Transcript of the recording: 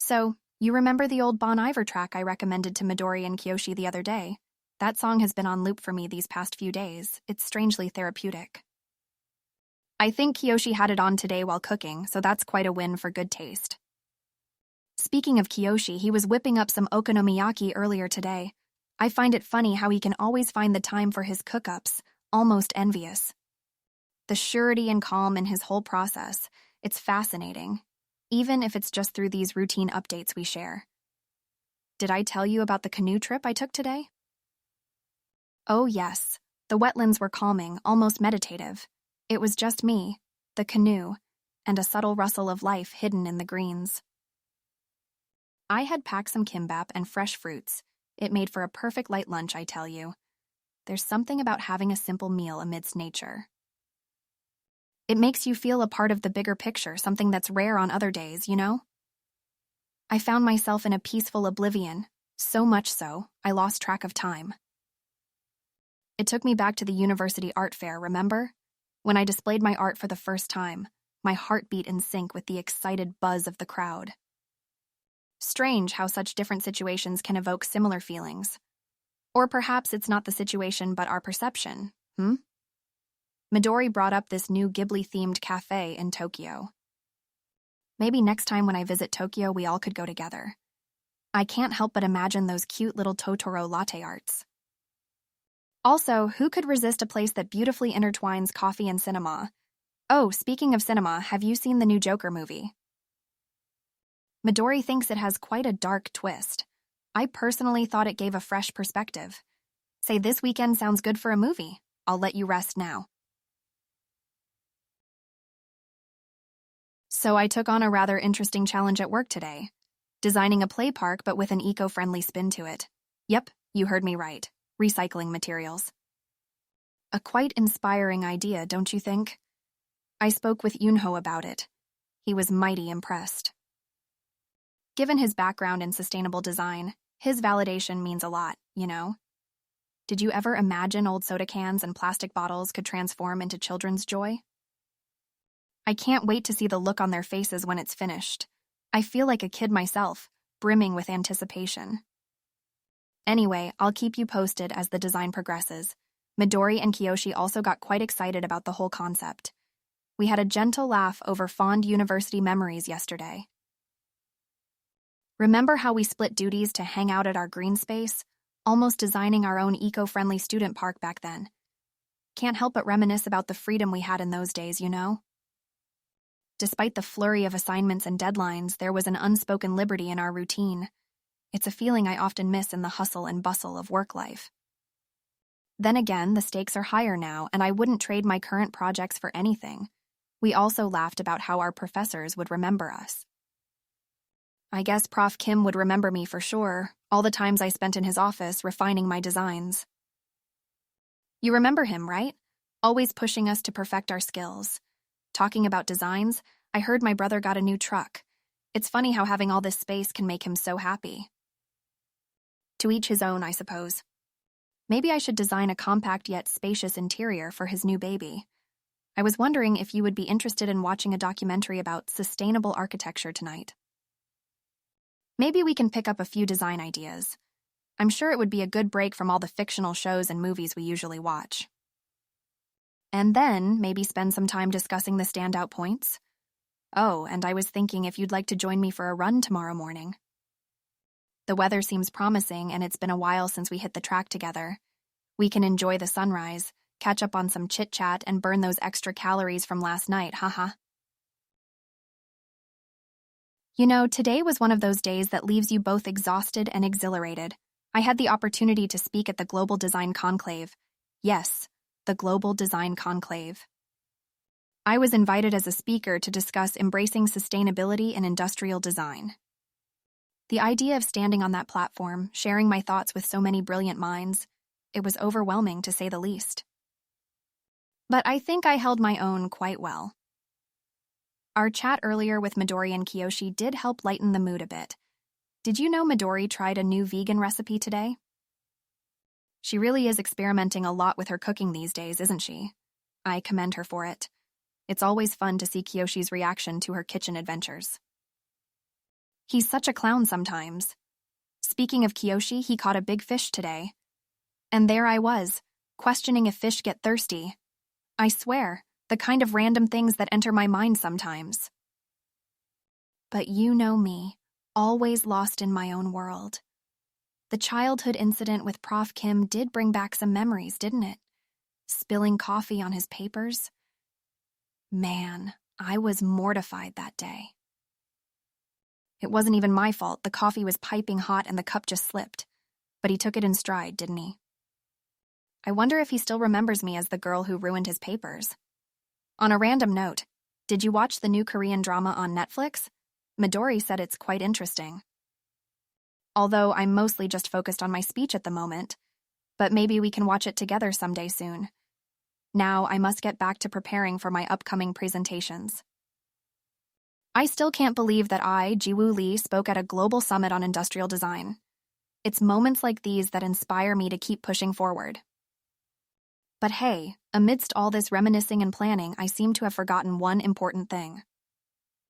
So, you remember the old Bon Iver track I recommended to Midori and Kiyoshi the other day? That song has been on loop for me these past few days. It's strangely therapeutic. I think Kiyoshi had it on today while cooking, so that's quite a win for good taste. Speaking of Kiyoshi, he was whipping up some okonomiyaki earlier today. I find it funny how he can always find the time for his cook-ups, almost envious. The surety and calm in his whole process, it's fascinating, even if it's just through these routine updates we share. Did I tell you about the canoe trip I took today? Oh yes, the wetlands were calming, almost meditative. It was just me, the canoe, and a subtle rustle of life hidden in the greens. I had packed some kimbap and fresh fruits. It made for a perfect light lunch, I tell you. There's something about having a simple meal amidst nature. It makes you feel a part of the bigger picture, something that's rare on other days, you know? I found myself in a peaceful oblivion, so much so, I lost track of time. It took me back to the university art fair, remember? When I displayed my art for the first time, my heart beat in sync with the excited buzz of the crowd. Strange how such different situations can evoke similar feelings. Or perhaps it's not the situation but our perception, Midori brought up this new Ghibli-themed cafe in Tokyo. Maybe next time when I visit Tokyo we all could go together. I can't help but imagine those cute little Totoro latte arts. Also, who could resist a place that beautifully intertwines coffee and cinema? Oh, speaking of cinema, have you seen the new Joker movie? Midori thinks it has quite a dark twist. I personally thought it gave a fresh perspective. Say this weekend sounds good for a movie. I'll let you rest now. So I took on a rather interesting challenge at work today. Designing a play park but with an eco-friendly spin to it. Yep, you heard me right. Recycling materials. A quite inspiring idea, don't you think? I spoke with Yunho about it. He was mighty impressed. Given his background in sustainable design, his validation means a lot, you know? Did you ever imagine old soda cans and plastic bottles could transform into children's joy? I can't wait to see the look on their faces when it's finished. I feel like a kid myself, brimming with anticipation. Anyway, I'll keep you posted as the design progresses. Midori and Kiyoshi also got quite excited about the whole concept. We had a gentle laugh over fond university memories yesterday. Remember how we split duties to hang out at our green space, almost designing our own eco-friendly student park back then? Can't help but reminisce about the freedom we had in those days, you know? Despite the flurry of assignments and deadlines, there was an unspoken liberty in our routine. It's a feeling I often miss in the hustle and bustle of work life. Then again, the stakes are higher now, and I wouldn't trade my current projects for anything. We also laughed about how our professors would remember us. I guess Prof. Kim would remember me for sure, all the times I spent in his office refining my designs. You remember him, right? Always pushing us to perfect our skills. Talking about designs, I heard my brother got a new truck. It's funny how having all this space can make him so happy. To each his own, I suppose. Maybe I should design a compact yet spacious interior for his new baby. I was wondering if you would be interested in watching a documentary about sustainable architecture tonight. Maybe we can pick up a few design ideas. I'm sure it would be a good break from all the fictional shows and movies we usually watch. And then maybe spend some time discussing the standout points. Oh, and I was thinking if you'd like to join me for a run tomorrow morning. The weather seems promising, and it's been a while since we hit the track together. We can enjoy the sunrise, catch up on some chit-chat, and burn those extra calories from last night, haha. You know, today was one of those days that leaves you both exhausted and exhilarated. I had the opportunity to speak at the Global Design Conclave. Yes, the Global Design Conclave. I was invited as a speaker to discuss embracing sustainability in industrial design. The idea of standing on that platform, sharing my thoughts with so many brilliant minds, it was overwhelming to say the least. But I think I held my own quite well. Our chat earlier with Midori and Kiyoshi did help lighten the mood a bit. Did you know Midori tried a new vegan recipe today? She really is experimenting a lot with her cooking these days, isn't she? I commend her for it. It's always fun to see Kiyoshi's reaction to her kitchen adventures. He's such a clown sometimes. Speaking of Kiyoshi, he caught a big fish today. And there I was, questioning if fish get thirsty. I swear, the kind of random things that enter my mind sometimes. But you know me, always lost in my own world. The childhood incident with Prof. Kim did bring back some memories, didn't it? Spilling coffee on his papers. Man, I was mortified that day. It wasn't even my fault. The coffee was piping hot and the cup just slipped. But he took it in stride, didn't he? I wonder if he still remembers me as the girl who ruined his papers. On a random note, did you watch the new Korean drama on Netflix? Midori said it's quite interesting. Although I'm mostly just focused on my speech at the moment, but maybe we can watch it together someday soon. Now I must get back to preparing for my upcoming presentations. I still can't believe that I, Jiwoo Lee, spoke at a global summit on industrial design. It's moments like these that inspire me to keep pushing forward. But hey, amidst all this reminiscing and planning, I seem to have forgotten one important thing.